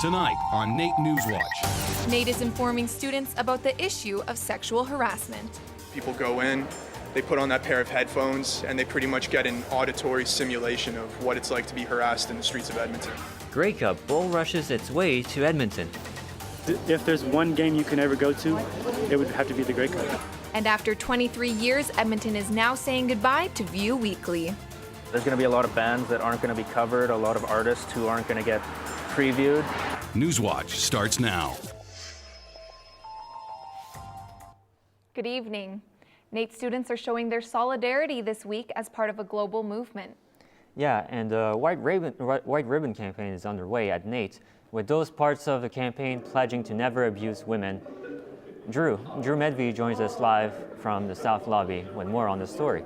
Tonight on NAIT NewsWatch. NAIT is informing students about the issue of sexual harassment. People go in, they put on that pair of headphones, and they pretty much get an auditory simulation of what it's like to be harassed in the streets of Edmonton. Grey Cup bull rushes its way to Edmonton. If there's one game you can ever go to, it would have to be the Grey Cup. And after 23 years, Edmonton is now saying goodbye to View Weekly. There's going to be a lot of bands that aren't going to be covered, a lot of artists who aren't going to get previewed. NewsWatch starts now. Good evening. NAIT students are showing their solidarity this week as part of a global movement. Yeah, and the White Ribbon campaign is underway at NAIT, with those parts of the campaign pledging to never abuse women. Drew Medve joins us live from the South Lobby with more on the story.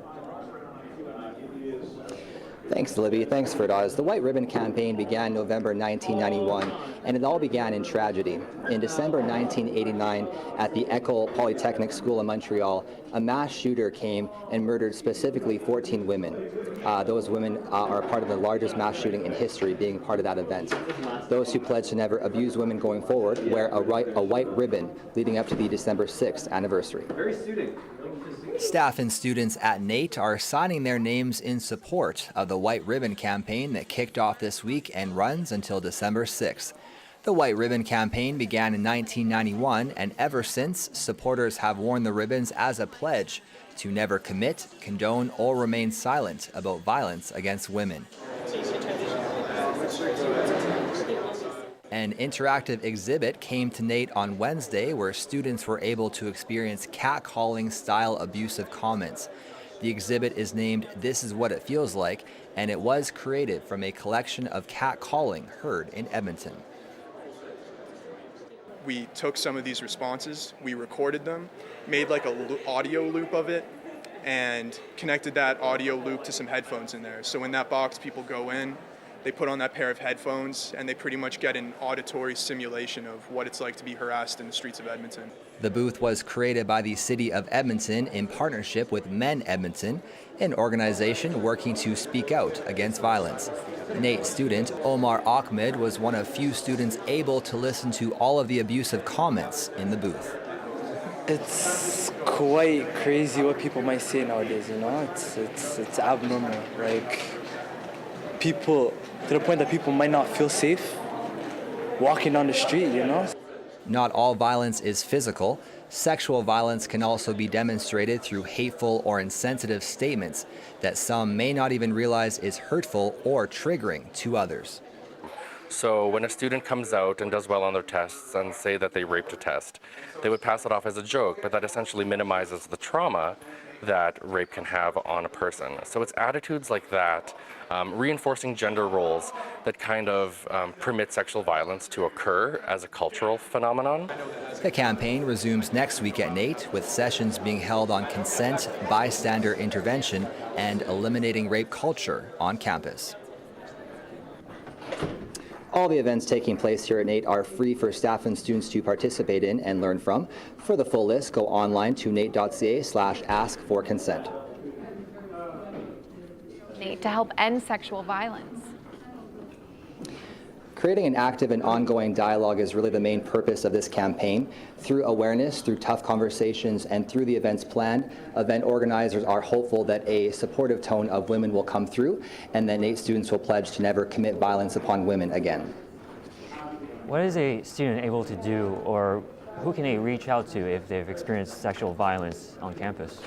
Thanks, Libby. Thanks, Ferdoz. The White Ribbon Campaign began November 1991, and it all began in tragedy. In December 1989, at the École Polytechnique School in Montreal, a mass shooter came and murdered specifically 14 women. Those women are part of the largest mass shooting in history, being part of that event. Those who pledge to never abuse women going forward wear a white ribbon leading up to the December 6th anniversary. Very suiting. Staff and students at NAIT are signing their names in support of the White Ribbon Campaign that kicked off this week and runs until December 6th. The White Ribbon Campaign began in 1991, and ever since, supporters have worn the ribbons as a pledge to never commit, condone, or remain silent about violence against women. An interactive exhibit came to NAIT on Wednesday where students were able to experience catcalling style abusive comments. The exhibit is named "This Is What It Feels Like," and it was created from a collection of catcalling heard in Edmonton. We took some of these responses, we recorded them, made like an audio loop of it, and connected that audio loop to some headphones in there. So in that box, people go in, they put on that pair of headphones, and they pretty much get an auditory simulation of what it's like to be harassed in the streets of Edmonton. The booth was created by the City of Edmonton in partnership with Men Edmonton, an organization working to speak out against violence. NAIT student Omar Ahmed was one of few students able to listen to all of the abusive comments in the booth. It's quite crazy what people might say nowadays, you know? It's abnormal. Like, people, to the point that people might not feel safe walking down the street, you know? Not all violence is physical. Sexual violence can also be demonstrated through hateful or insensitive statements that some may not even realize is hurtful or triggering to others. So when a student comes out and does well on their tests and say that they raped a test, they would pass it off as a joke, but that essentially minimizes the trauma that rape can have on a person. So it's attitudes like that, reinforcing gender roles that kind of permit sexual violence to occur as a cultural phenomenon. The campaign resumes next week at NAIT, with sessions being held on consent, bystander intervention, and eliminating rape culture on campus. All the events taking place here at NAIT are free for staff and students to participate in and learn from. For the full list, go online to nait.ca/ask-for-consent. NAIT to help end sexual violence. Creating an active and ongoing dialogue is really the main purpose of this campaign. Through awareness, through tough conversations, and through the events planned, event organizers are hopeful that a supportive tone of women will come through, and that NAIT students will pledge to never commit violence upon women again. What is a student able to do, or who can they reach out to if they've experienced sexual violence on campus?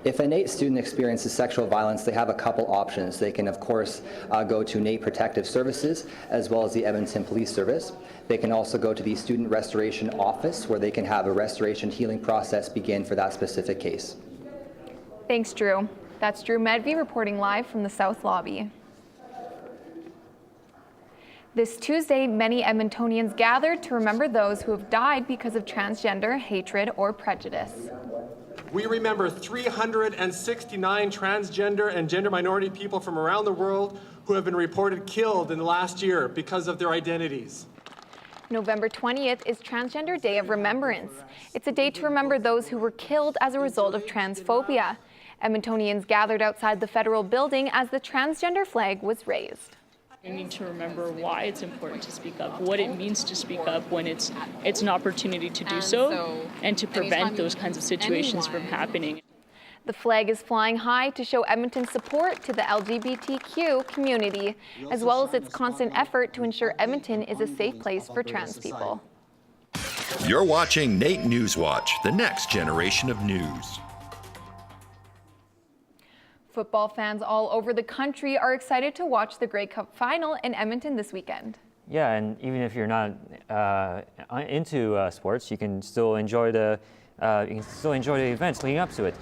If a NAIT student experiences sexual violence, they have a couple options. They can, of course, go to NAIT Protective Services, as well as the Edmonton Police Service. They can also go to the Student Restoration Office, where they can have a restoration healing process begin for that specific case. Thanks, Drew. That's Drew Medve reporting live from the South Lobby. This Tuesday, many Edmontonians gathered to remember those who have died because of transgender hatred or prejudice. We remember 369 transgender and gender minority people from around the world who have been reported killed in the last year because of their identities. November 20th is Transgender Day of Remembrance. It's a day to remember those who were killed as a result of transphobia. Edmontonians gathered outside the federal building as the transgender flag was raised. We need to remember why it's important to speak up, what it means to speak up when it's an opportunity to do so, and to prevent those kinds of situations from happening. The flag is flying high to show Edmonton's support to the LGBTQ community, as well as its constant effort to ensure Edmonton is a safe place for trans people. You're watching NAIT NewsWatch, the next generation of news. Football fans all over the country are excited to watch the Grey Cup final in Edmonton this weekend. Yeah, and even if you're not into sports, you can still enjoy the events leading up to it.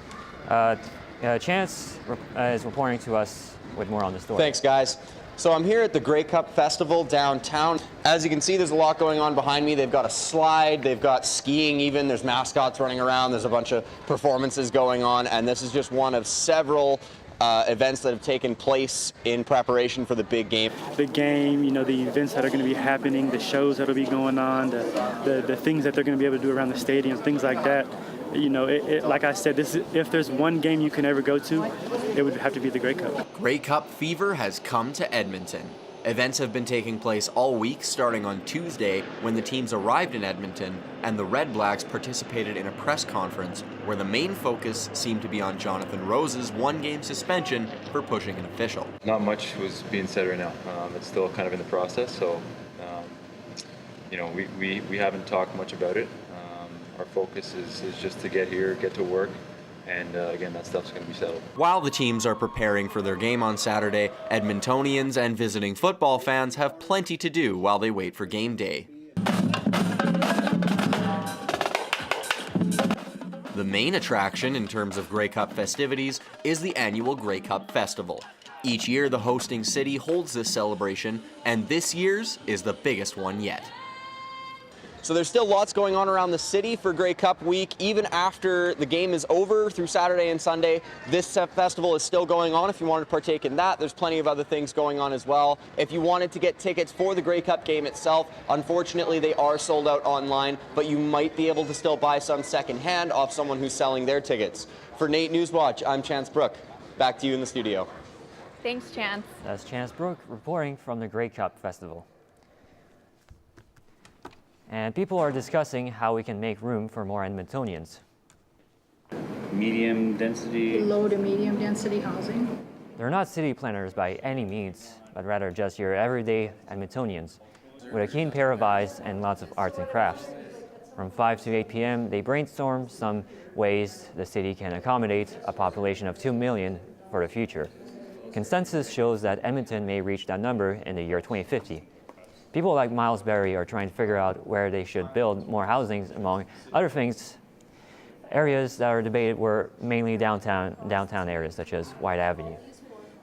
Chance is reporting to us with more on the story. Thanks, guys. So I'm here at the Grey Cup Festival downtown. As you can see, there's a lot going on behind me. They've got a slide, they've got skiing even, there's mascots running around, there's a bunch of performances going on, and this is just one of several events that have taken place in preparation for the big game. The game, the events that are going to be happening, the shows that will be going on, the things that they're going to be able to do around the stadium, things like that. Like I said, if there's one game you can ever go to, it would have to be the Grey Cup. Grey Cup fever has come to Edmonton. Events have been taking place all week, starting on Tuesday when the teams arrived in Edmonton and the Red Blacks participated in a press conference where the main focus seemed to be on Jonathan Rose's one-game suspension for pushing an official. Not much was being said right now. It's still kind of in the process, so we haven't talked much about it. Our focus is just to get here, get to work, and again, that stuff's going to be settled. While the teams are preparing for their game on Saturday, Edmontonians and visiting football fans have plenty to do while they wait for game day. The main attraction in terms of Grey Cup festivities is the annual Grey Cup Festival. Each year, the hosting city holds this celebration, and this year's is the biggest one yet. So there's still lots going on around the city for Grey Cup week. Even after the game is over through Saturday and Sunday, this festival is still going on. If you want to partake in that, there's plenty of other things going on as well. If you wanted to get tickets for the Grey Cup game itself, unfortunately they are sold out online, but you might be able to still buy some secondhand off someone who's selling their tickets. For NAIT NewsWatch, I'm Chance Brook. Back to you in the studio. Thanks, Chance. That's Chance Brook reporting from the Grey Cup Festival. And people are discussing how we can make room for more Edmontonians. Medium density. Low to medium density housing. They're not city planners by any means, but rather just your everyday Edmontonians with a keen pair of eyes and lots of arts and crafts. From 5 to 8 p.m., they brainstorm some ways the city can accommodate a population of 2 million for the future. Consensus shows that Edmonton may reach that number in the year 2050. People like Miles Berry are trying to figure out where they should build more housing. Among other things, areas that are debated were mainly downtown areas such as White Avenue.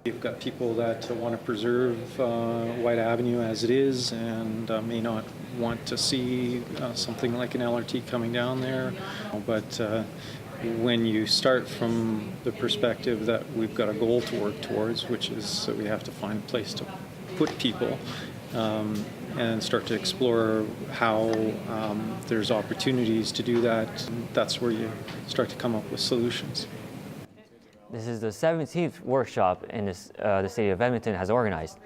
You've got people that want to preserve White Avenue as it is and may not want to see something like an LRT coming down there. But when you start from the perspective that we've got a goal to work towards, which is that we have to find a place to put people, and start to explore how there's opportunities to do that, that's where you start to come up with solutions. This is the 17th workshop in the city of Edmonton has organized.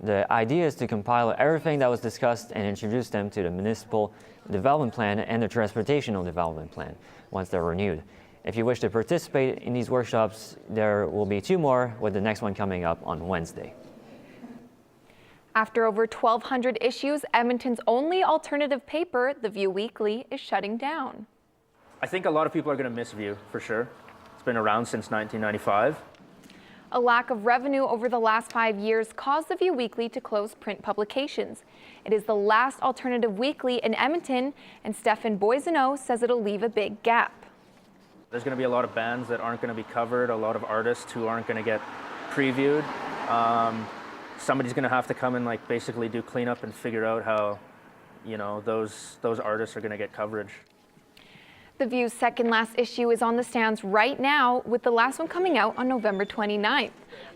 The idea is to compile everything that was discussed and introduce them to the municipal development plan and the transportational development plan once they're renewed. If you wish to participate in these workshops, there will be 2 more, with the next one coming up on Wednesday. After over 1,200 issues, Edmonton's only alternative paper, The View Weekly, is shutting down. I think a lot of people are going to miss View, for sure. It's been around since 1995. A lack of revenue over the last 5 years caused The View Weekly to close print publications. It is the last alternative weekly in Edmonton, and Stefan Boiseneau says it'll leave a big gap. There's going to be a lot of bands that aren't going to be covered, a lot of artists who aren't going to get previewed. Somebody's going to have to come and basically do cleanup and figure out how, those artists are going to get coverage. The View's second last issue is on the stands right now, with the last one coming out on November 29th,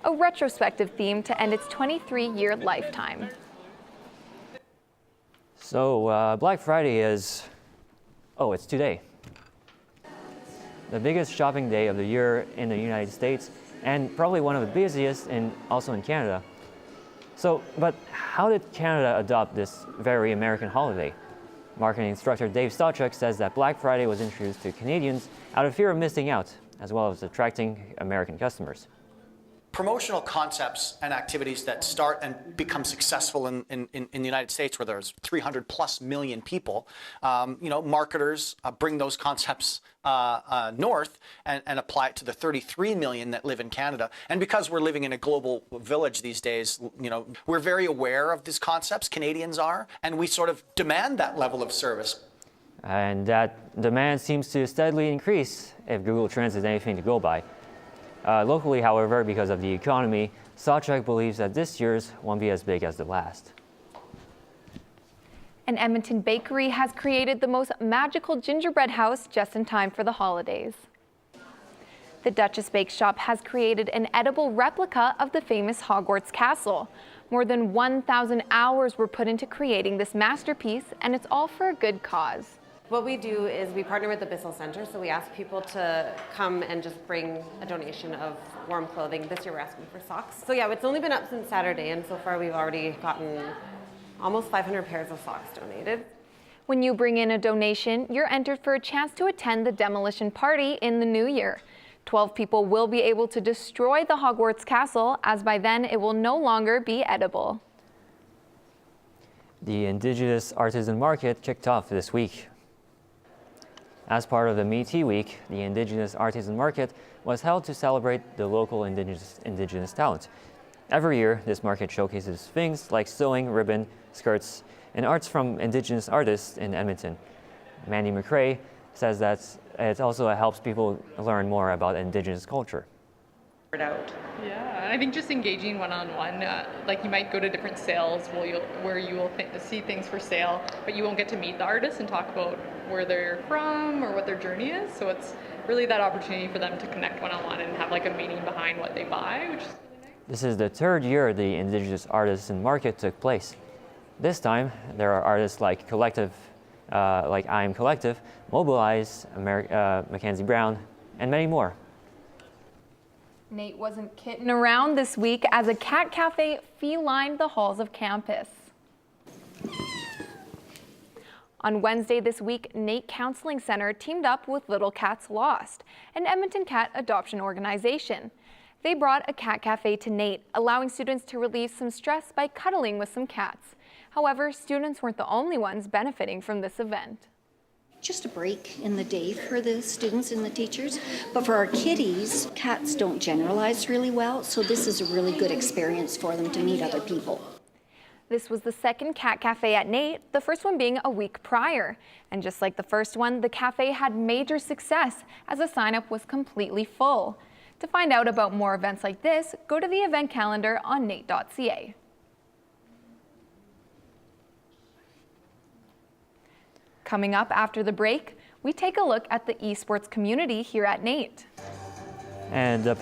a retrospective theme to end its 23-year lifetime. So Black Friday it's today. The biggest shopping day of the year in the United States, and probably one of the busiest also in Canada. So, but how did Canada adopt this very American holiday? Marketing instructor Dave Stachuk says that Black Friday was introduced to Canadians out of fear of missing out, as well as attracting American customers. Promotional concepts and activities that start and become successful in the United States, where there's 300+ million people, marketers bring those concepts north and apply it to the 33 million that live in Canada. And because we're living in a global village these days, we're very aware of these concepts, Canadians are, and we sort of demand that level of service. And that demand seems to steadily increase if Google Trends is anything to go by. Locally, however, because of the economy, Stachuk believes that this year's won't be as big as the last. An Edmonton bakery has created the most magical gingerbread house just in time for the holidays. The Duchess Bake Shop has created an edible replica of the famous Hogwarts castle. More than 1,000 hours were put into creating this masterpiece, and it's all for a good cause. What we do is we partner with the Bissell Center, so we ask people to come and just bring a donation of warm clothing. This year we're asking for socks. So yeah, it's only been up since Saturday, and so far we've already gotten almost 500 pairs of socks donated. When you bring in a donation, you're entered for a chance to attend the demolition party in the new year. 12 people will be able to destroy the Hogwarts castle, as by then it will no longer be edible. The Indigenous Artisan Market kicked off this week. As part of the Métis Week, the Indigenous Artisan Market was held to celebrate the local indigenous talent. Every year, this market showcases things like sewing, ribbon, skirts, and arts from Indigenous artists in Edmonton. Mandy McRae says that it also helps people learn more about Indigenous culture. Yeah, I think just engaging one-on-one, like you might go to different sales where you will see things for sale, but you won't get to meet the artists and talk about where they're from or what their journey is. So it's really that opportunity for them to connect one-on-one and have like a meaning behind what they buy, which is really nice. This is the third year the Indigenous Artisan Market took place. This time, there are artists like I Am Collective, Mobilize, Mackenzie Brown, and many more. Nate wasn't kidding around this week as a cat cafe felined the halls of campus. On Wednesday this week, NAIT Counseling Center teamed up with Little Cats Lost, an Edmonton cat adoption organization. They brought a cat cafe to NAIT, allowing students to relieve some stress by cuddling with some cats. However, students weren't the only ones benefiting from this event. Just a break in the day for the students and the teachers. But for our kiddies, cats don't generalize really well, so this is a really good experience for them to meet other people. This was the second cat cafe at NAIT, the first one being a week prior. And just like the first one, the cafe had major success as the sign-up was completely full. To find out about more events like this, go to the event calendar on NAIT.ca. Coming up after the break, we take a look at the esports community here at NAIT. And the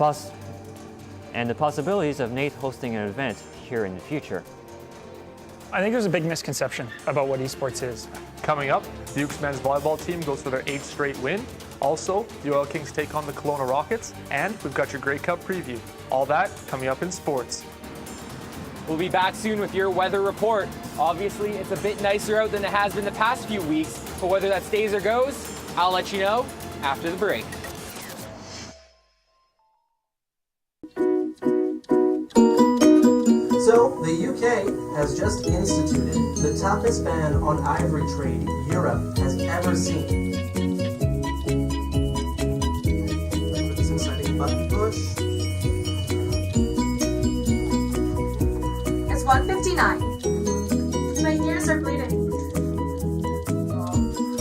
possibilities of NAIT hosting an event here in the future. I think there's a big misconception about what esports is. Coming up, the Duke's men's volleyball team goes for their 8th straight win. Also, the Oil Kings take on the Kelowna Rockets, and we've got your Grey Cup preview. All that coming up in sports. We'll be back soon with your weather report. Obviously, it's a bit nicer out than it has been the past few weeks, but whether that stays or goes, I'll let you know after the break. So, the UK has just instituted the toughest ban on ivory trade Europe has ever seen. Put this inside a button push. It's 1:59. My ears are bleeding.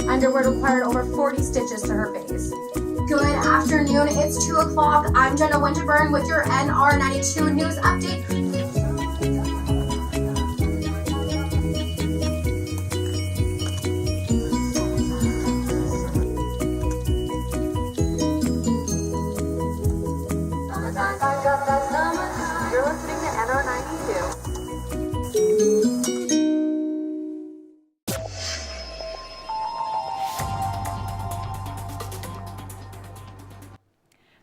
Underwear required over 40 stitches to her face. Good afternoon, it's 2 o'clock. I'm Jenna Winterburn with your NR92 News Update. You're listening to NR92.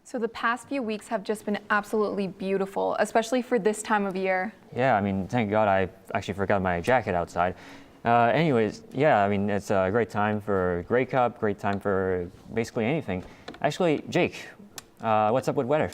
So the past few weeks have just been absolutely beautiful, especially for this time of year. Yeah, I mean, thank God I actually forgot my jacket outside. Anyways, yeah, I mean, it's a great time for Grey Cup, great time for basically anything. Actually, Jake, what's up with weather?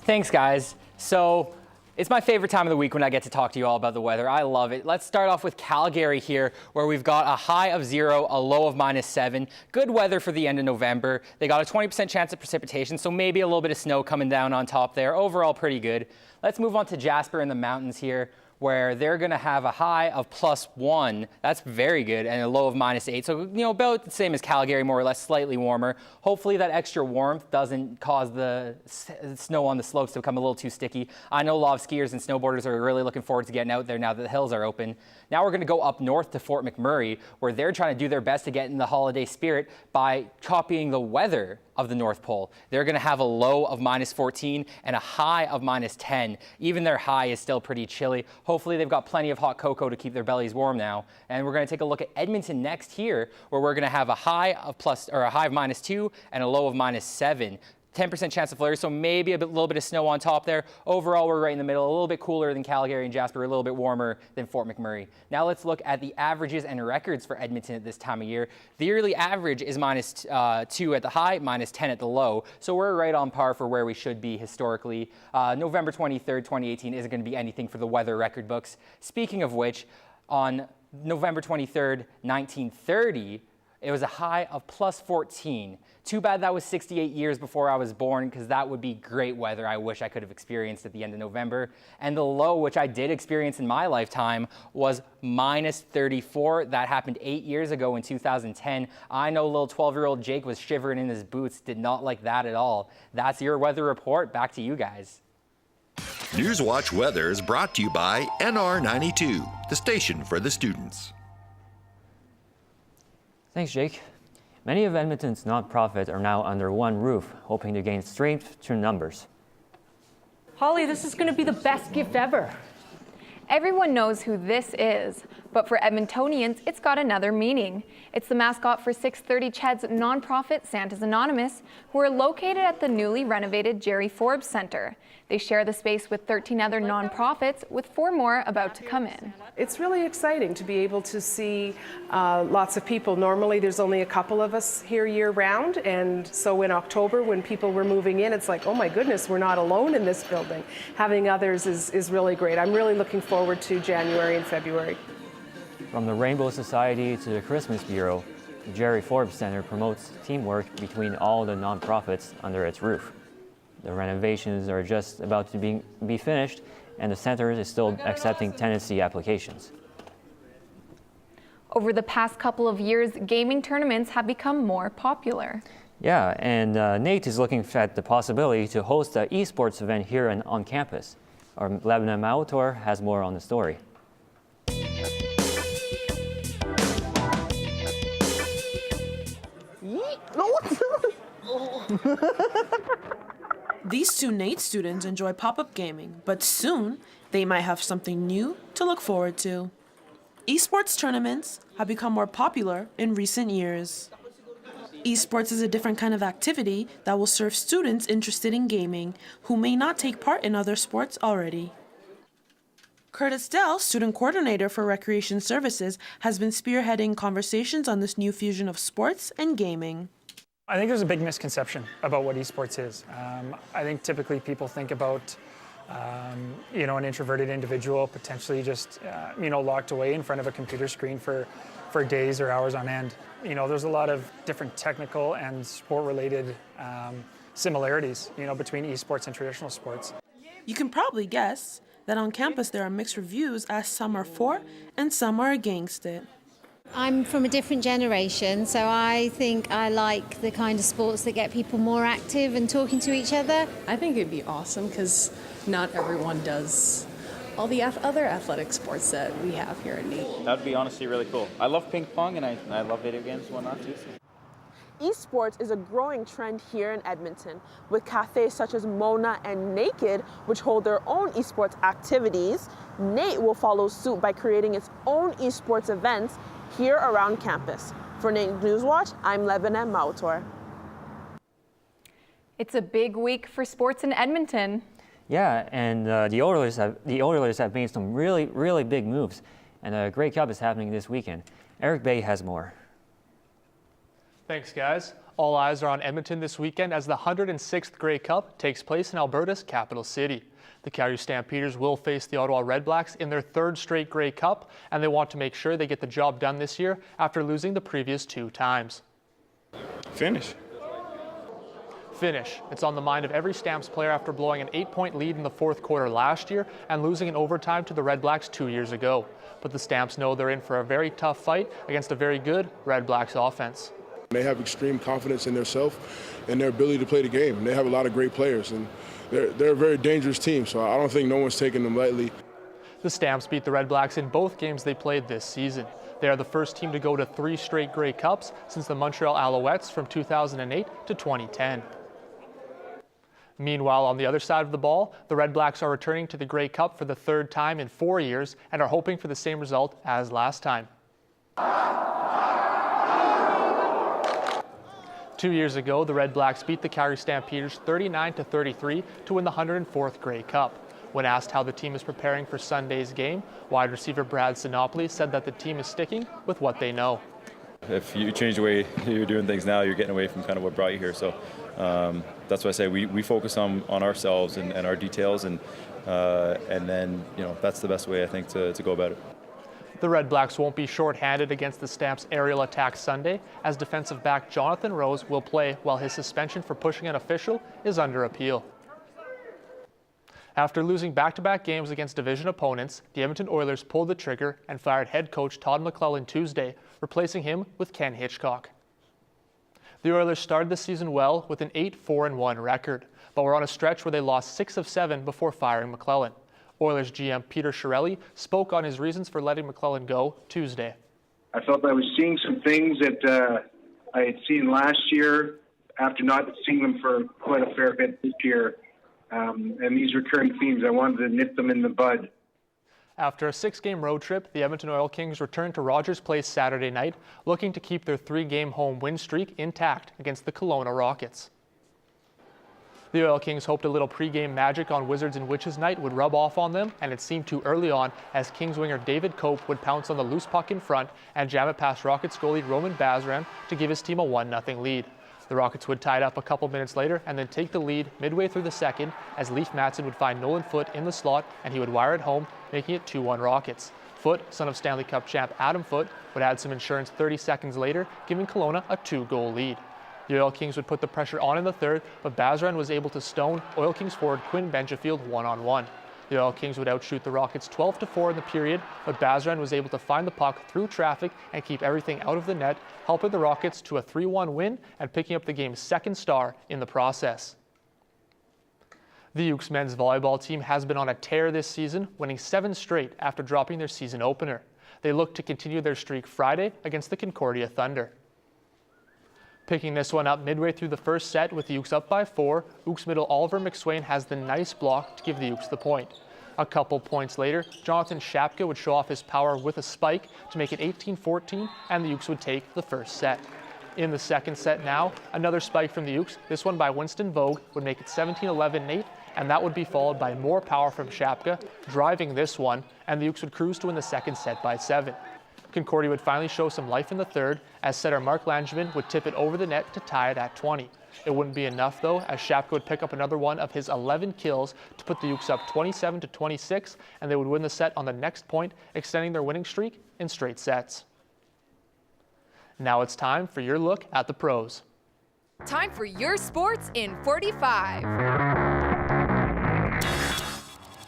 Thanks, guys. So it's my favorite time of the week when I get to talk to you all about the weather. I love it. Let's start off with Calgary here, where we've got a high of 0, a low of -7. Good weather for the end of November. They got a 20% chance of precipitation, so maybe a little bit of snow coming down on top there. Overall, pretty good. Let's move on to Jasper in the mountains here, where they're going to have a high of +1. That's very good, and a low of -8. So, about the same as Calgary, more or less, slightly warmer. Hopefully that extra warmth doesn't cause the snow on the slopes to become a little too sticky. I know a lot of skiers and snowboarders are really looking forward to getting out there now that the hills are open. Now we're going to go up north to Fort McMurray, where they're trying to do their best to get in the holiday spirit by copying the weather of the North Pole. They're going to have a low of -14 and a high of -10. Even their high is still pretty chilly. Hopefully they've got plenty of hot cocoa to keep their bellies warm now. And we're going to take a look at Edmonton next here, where we're going to have a high of -2 and a low of -7. 10% chance of flurries, so maybe little bit of snow on top there. Overall, we're right in the middle, a little bit cooler than Calgary and Jasper, a little bit warmer than Fort McMurray. Now let's look at the averages and records for Edmonton at this time of year. The yearly average is -2 at the high, -10 at the low, so we're right on par for where we should be historically. November 23rd, 2018 isn't going to be anything for the weather record books. Speaking of which, on November 23rd, 1930, it was a high of +14. Too bad that was 68 years before I was born, because that would be great weather I wish I could have experienced at the end of November. And the low, which I did experience in my lifetime, was -34. That happened 8 years ago in 2010. I know little 12-year-old Jake was shivering in his boots, did not like that at all. That's your weather report. Back to you guys. NewsWatch Weather is brought to you by NR92, the station for the students. Thanks, Jake. Many of Edmonton's nonprofits are now under one roof, hoping to gain strength through numbers. Holly, this is going to be the best gift ever. Everyone knows who this is, but for Edmontonians, it's got another meaning. It's the mascot for 630 CHED's nonprofit Santa's Anonymous, who are located at the newly renovated Jerry Forbes Center. They share the space with 13 other nonprofits, with 4 more about to come in. It's really exciting to be able to see lots of people. Normally there's only a couple of us here year round, and so in October when people were moving in, it's like, oh my goodness, we're not alone in this building. Having others is really great. I'm really looking forward to January and February. From the Rainbow Society to the Christmas Bureau, the Jerry Forbes Center promotes teamwork between all the nonprofits under its roof. The renovations are just about to be finished, and the center is still accepting tenancy applications. Over the past couple of years, gaming tournaments have become more popular. Yeah, and NAIT is looking at the possibility to host an esports event here on campus. Our Ivena Wong has more on the story. These 2 NAIT students enjoy pop-up gaming, but soon they might have something new to look forward to. Esports tournaments have become more popular in recent years. Esports is a different kind of activity that will serve students interested in gaming who may not take part in other sports already. Curtis Dell, student coordinator for Recreation Services, has been spearheading conversations on this new fusion of sports and gaming. I think there's a big misconception about what esports is. I think typically people think about, an introverted individual potentially just, locked away in front of a computer screen for days or hours on end. There's a lot of different technical and sport-related similarities, between esports and traditional sports. You can probably guess that on campus there are mixed reviews, as some are for and some are against it. I'm from a different generation, so I think I like the kind of sports that get people more active and talking to each other. I think it'd be awesome because not everyone does all the other athletic sports that we have here at NAIT. That would be honestly really cool. I love ping pong and I love video games and whatnot too. Esports is a growing trend here in Edmonton, with cafes such as Mona and Naked, which hold their own esports activities. NAIT will follow suit by creating its own esports events here around campus. For NAIT NewsWatch, I'm Ivena Wong. It's a big week for sports in Edmonton. Yeah, and the Oilers have made some really big moves, and the Grey Cup is happening this weekend. Eric Bay has more. Thanks, guys. All eyes are on Edmonton this weekend as the 106th Grey Cup takes place in Alberta's capital city. The Calgary Stampeders will face the Ottawa Redblacks in their third straight Grey Cup, and they want to make sure they get the job done this year after losing the previous 2 times. Finish. It's on the mind of every Stamps player after blowing an 8-point lead in the fourth quarter last year and losing in overtime to the Redblacks 2 years ago. But the Stamps know they're in for a very tough fight against a very good Redblacks offense. They have extreme confidence in themselves and their ability to play the game. And they have a lot of great players, and they're a very dangerous team, so I don't think no one's taking them lightly. The Stamps beat the Redblacks in both games they played this season. They are the first team to go to 3 straight Grey Cups since the Montreal Alouettes from 2008 to 2010. Meanwhile, on the other side of the ball, the Redblacks are returning to the Grey Cup for the 3rd time in 4 years and are hoping for the same result as last time. 2 years ago, the Redblacks beat the Calgary Stampeders 39-33 to win the 104th Grey Cup. When asked how the team is preparing for Sunday's game, wide receiver Brad Sinopoli said that the team is sticking with what they know. If you change the way you're doing things now, you're getting away from kind of what brought you here. So that's why I say we focus on ourselves and our details, and then that's the best way I think to go about it. The Redblacks won't be short-handed against the Stamps' aerial attack Sunday, as defensive back Jonathan Rose will play while his suspension for pushing an official is under appeal. After losing back-to-back games against division opponents, the Edmonton Oilers pulled the trigger and fired head coach Todd McLellan Tuesday, replacing him with Ken Hitchcock. The Oilers started the season well with an 8-4-1 record, but were on a stretch where they lost 6 of 7 before firing McLellan. Oilers GM Peter Chiarelli spoke on his reasons for letting McLellan go Tuesday. I felt I was seeing some things that I had seen last year after not seeing them for quite a fair bit this year. And these recurring themes, I wanted to nip them in the bud. After a 6-game road trip, the Edmonton Oil Kings returned to Rogers Place Saturday night, looking to keep their 3-game home win streak intact against the Kelowna Rockets. The Oil Kings hoped a little pre-game magic on Wizards and Witches night would rub off on them, and it seemed too early on as Kings winger David Cope would pounce on the loose puck in front and jam it past Rockets goalie Roman Bazran to give his team a 1-0 lead. The Rockets would tie it up a couple minutes later and then take the lead midway through the second as Leaf Matson would find Nolan Foote in the slot and he would wire it home, making it 2-1 Rockets. Foote, son of Stanley Cup champ Adam Foote, would add some insurance 30 seconds later, giving Kelowna a 2-goal lead. The Oil Kings would put the pressure on in the third, but Bazran was able to stone Oil Kings forward Quinn Benjafield 1-on-1. The Oil Kings would outshoot the Rockets 12-4 in the period, but Bazran was able to find the puck through traffic and keep everything out of the net, helping the Rockets to a 3-1 win and picking up the game's 2nd star in the process. The Ukes men's volleyball team has been on a tear this season, winning 7 straight after dropping their season opener. They look to continue their streak Friday against the Concordia Thunder. Picking this one up midway through the first set with the Ukes up by 4, Ukes middle Oliver McSwain has the nice block to give the Ukes the point. A couple points later, Jonathan Shapka would show off his power with a spike to make it 18-14, and the Ukes would take the first set. In the second set now, another spike from the Ukes, this one by Winston Vogue, would make it 17-11 Nate, and that would be followed by more power from Shapka, driving this one, and the Ukes would cruise to win the second set by 7. Concordia would finally show some life in the third, as setter Mark Langevin would tip it over the net to tie it at 20. It wouldn't be enough though, as Shapka would pick up another one of his 11 kills to put the Ukes up 27-26, and they would win the set on the next point, extending their winning streak in straight sets. Now it's time for your look at the pros. Time for your sports in 45.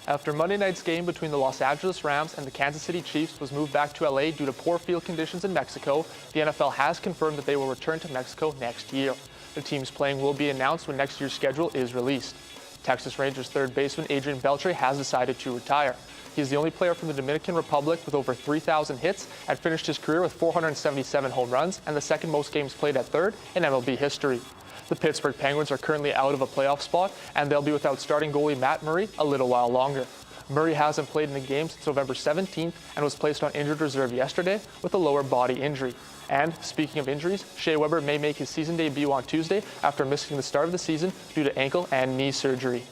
After Monday night's game between the Los Angeles Rams and the Kansas City Chiefs was moved back to LA due to poor field conditions in Mexico, the NFL has confirmed that they will return to Mexico next year. The teams playing will be announced when next year's schedule is released. Texas Rangers third baseman Adrian Beltre has decided to retire. He is the only player from the Dominican Republic with over 3,000 hits and finished his career with 477 home runs and the 2nd most games played at third in MLB history. The Pittsburgh Penguins are currently out of a playoff spot, and they'll be without starting goalie Matt Murray a little while longer. Murray hasn't played in the game since November 17th and was placed on injured reserve yesterday with a lower body injury. And speaking of injuries, Shea Weber may make his season debut on Tuesday after missing the start of the season due to ankle and knee surgery.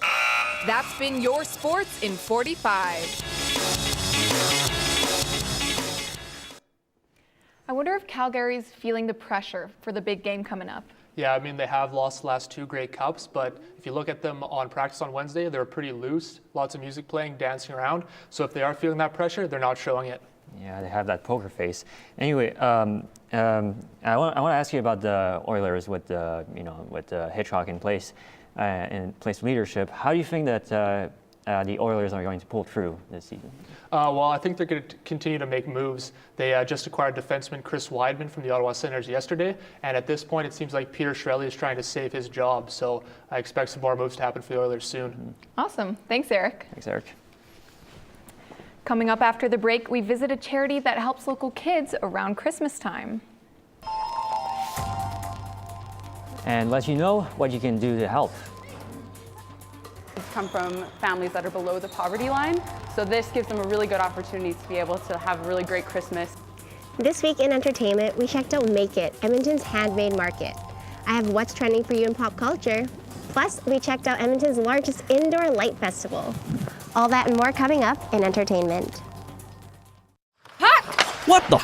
That's been your sports in 45. I wonder if Calgary's feeling the pressure for the big game coming up. Yeah, I mean, they have lost the last 2 Grey Cups, but if you look at them on practice on Wednesday, they're pretty loose, lots of music playing, dancing around. So if they are feeling that pressure, they're not showing it. Yeah, they have that poker face. Anyway, I want to ask you about the Oilers with the Hitchcock in place leadership. How do you think that the Oilers are going to pull through this season? Well, I think they're going to continue to make moves. They just acquired defenseman Chris Weidman from the Ottawa Senators yesterday, and at this point, it seems like Peter Chiarelli is trying to save his job. So I expect some more moves to happen for the Oilers soon. Awesome. Thanks, Eric. Thanks, Eric. Coming up after the break, we visit a charity that helps local kids around Christmas time. And let you know what you can do to help. Come from families that are below the poverty line, so this gives them a really good opportunity to be able to have a really great Christmas. This week in entertainment, we checked out Make It, Edmonton's handmade market. I have what's trending for you in pop culture. Plus, we checked out Edmonton's largest indoor light festival. All that and more coming up in entertainment. Puck! What the?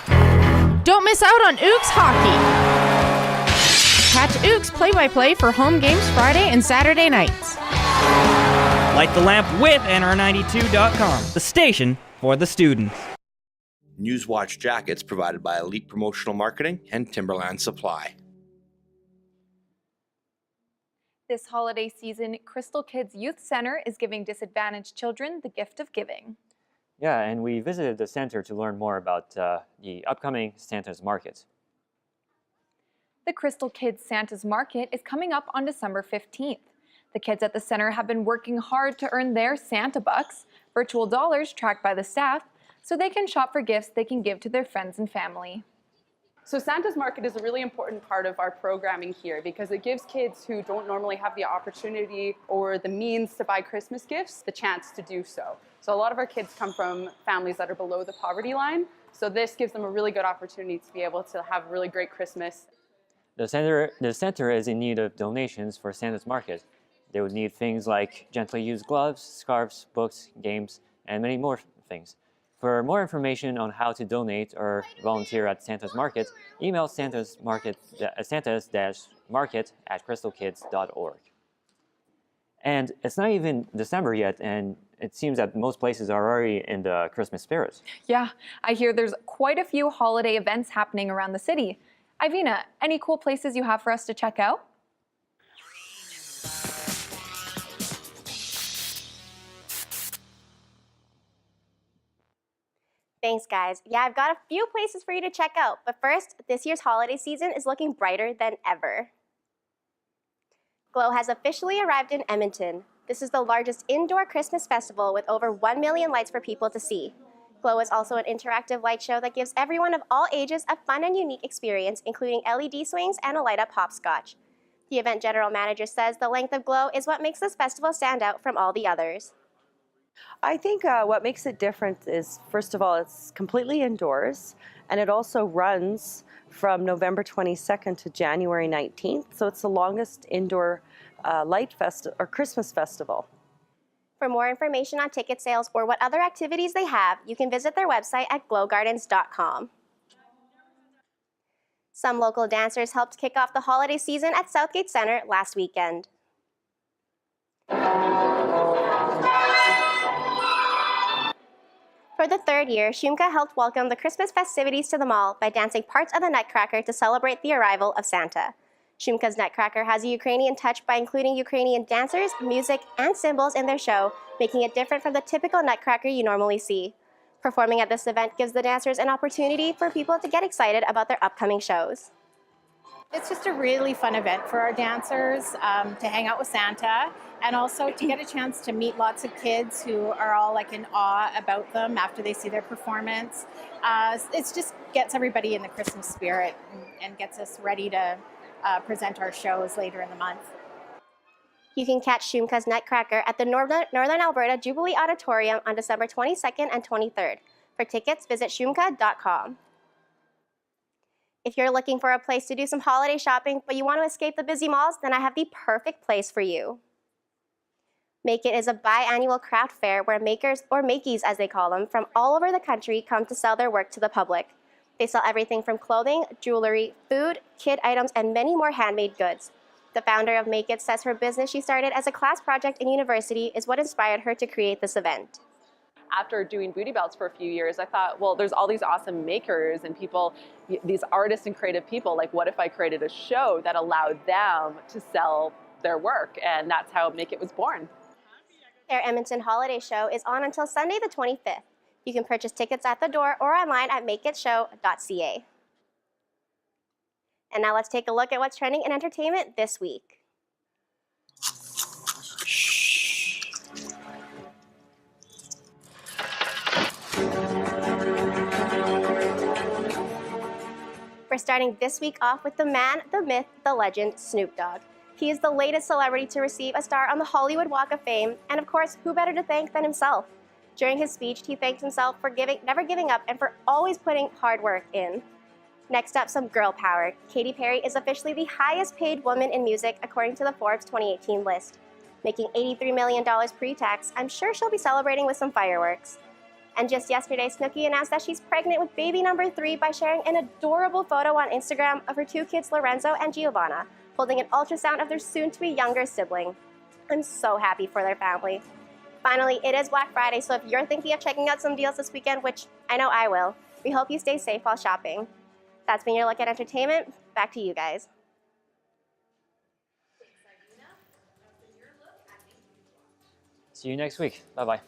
Don't miss out on Ooks hockey. Catch Ooks play-by-play for home games Friday and Saturday nights. Light the lamp with NR92.com, the station for the students. NewsWatch jackets provided by Elite Promotional Marketing and Timberland Supply. This holiday season, Crystal Kids Youth Center is giving disadvantaged children the gift of giving. Yeah, and we visited the center to learn more about the upcoming Santa's Market. The Crystal Kids Santa's Market is coming up on December 15th. The kids at the center have been working hard to earn their Santa bucks, virtual dollars tracked by the staff, so they can shop for gifts they can give to their friends and family. So Santa's Market is a really important part of our programming here because it gives kids who don't normally have the opportunity or the means to buy Christmas gifts the chance to do so. So a lot of our kids come from families that are below the poverty line, so this gives them a really good opportunity to be able to have a really great Christmas. The center is in need of donations for Santa's Market. They would need things like gently used gloves, scarves, books, games, and many more things. For more information on how to donate or volunteer at Santa's Market, email Santa's-Market at crystalkids.org. And it's not even December yet, and it seems that most places are already in the Christmas spirit. Yeah, I hear there's quite a few holiday events happening around the city. Ivena, any cool places you have for us to check out? Thanks, guys. Yeah, I've got a few places for you to check out. But first, this year's holiday season is looking brighter than ever. Glow has officially arrived in Edmonton. This is the largest indoor Christmas festival with over 1 million lights for people to see. Glow is also an interactive light show that gives everyone of all ages a fun and unique experience, including LED swings and a light-up hopscotch. The event general manager says the length of Glow is what makes this festival stand out from all the others. I think what makes it different is, first of all, it's completely indoors, and it also runs from November 22nd to January 19th, so it's the longest indoor Christmas festival. For more information on ticket sales or what other activities they have, you can visit their website at glowgardens.com. Some local dancers helped kick off the holiday season at Southgate Centre last weekend. For the third year, Shumka helped welcome the Christmas festivities to the mall by dancing parts of the Nutcracker to celebrate the arrival of Santa. Shumka's Nutcracker has a Ukrainian touch by including Ukrainian dancers, music, and symbols in their show, making it different from the typical Nutcracker you normally see. Performing at this event gives the dancers an opportunity for people to get excited about their upcoming shows. It's just a really fun event for our dancers to hang out with Santa and also to get a chance to meet lots of kids who are all like in awe about them after they see their performance. It just gets everybody in the Christmas spirit and gets us ready to present our shows later in the month. You can catch Shumka's Nutcracker at the Northern Alberta Jubilee Auditorium on December 22nd and 23rd. For tickets, visit shumka.com. If you're looking for a place to do some holiday shopping, but you want to escape the busy malls, then I have the perfect place for you. Make It is a biannual craft fair where makers, or makies as they call them, from all over the country come to sell their work to the public. They sell everything from clothing, jewelry, food, kid items, and many more handmade goods. The founder of Make It says her business she started as a class project in university is what inspired her to create this event. After doing booty belts for a few years, I thought, well, there's all these awesome makers and people, these artists and creative people, like what if I created a show that allowed them to sell their work? And that's how Make It was born. Their Edmonton Holiday Show is on until Sunday the 25th. You can purchase tickets at the door or online at makeitshow.ca. And now let's take a look at what's trending in entertainment this week. We're starting this week off with the man, the myth, the legend, Snoop Dogg. He is the latest celebrity to receive a star on the Hollywood Walk of Fame, and of course, who better to thank than himself? During his speech, he thanked himself for never giving up and for always putting hard work in. Next up, some girl power. Katy Perry is officially the highest paid woman in music according to the Forbes 2018 list. Making $83 million pre-tax, I'm sure she'll be celebrating with some fireworks. And just yesterday, Snooki announced that she's pregnant with baby number 3 by sharing an adorable photo on Instagram of her 2 kids, Lorenzo and Giovanna, holding an ultrasound of their soon-to-be younger sibling. I'm so happy for their family. Finally, it is Black Friday, so if you're thinking of checking out some deals this weekend, which I know I will, we hope you stay safe while shopping. That's been your look at entertainment. Back to you guys. See you next week. Bye-bye.